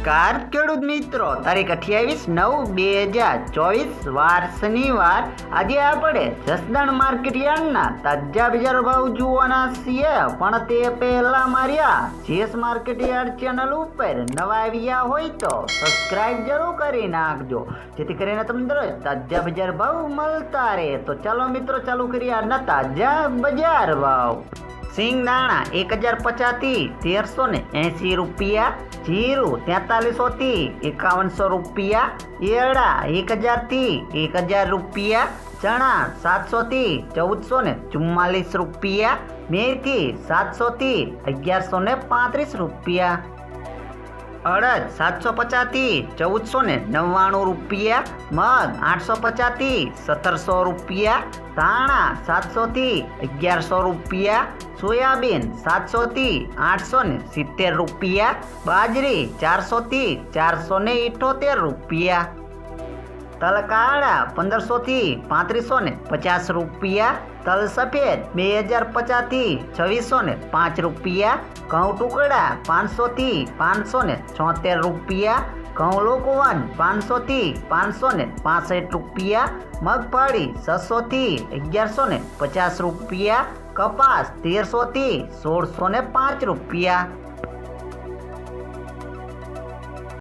નમસ્કાર ખેડૂત મિત્રો, તારીખ 28/9/2024 વાર શનિવાર. આજે આપણે જસદણ માર્કેટ યાર્ડના તાજા બજાર ભાવ જોવાના છીએ. પણ તે પહેલા માર્યા જેસ માર્કેટ યાર્ડ ચેનલ ઉપર નવા આવ્યા હોય તો સબસ્ક્રાઇબ જરૂર કરી નાખજો, જેથી કરીને તમને દરરોજ તાજા બજાર ભાવ મળતા રહે. તો ચાલો મિત્રો, ચાલુ કરીએ આજના તાજા બજાર ભાવ. સિંગદાણા 1050 થી 1380 રૂપિયા, જીરું 4300 થી 5100 રૂપિયા, એરડા 1000 થી 1000 રૂપિયા, ચણા 700 થી 1444 રૂપિયા, મેથી 700 થી 1135 રૂપિયા, અડદ 750 થી 1499 રૂપિયા, મગ 850 થી 1700 રૂપિયા, ધાણા 700 થી 1100 રૂપિયા, સોયાબીન 700 થી 870 રૂપિયા, બાજરી 400 થી 478 રૂપિયા, તલ કાળા 1500 થી 3550 રૂપિયા, તલ સફેદ 2050 થી 2605 રૂપિયા, ઘઉં ટુકડા 500 થી 576 રૂપિયા, ઘઉં લોકવન 500 થી 565 રૂપિયા, મગફળી 600 થી 1150 રૂપિયા, કપાસ 1300 થી 1605 રૂપિયા.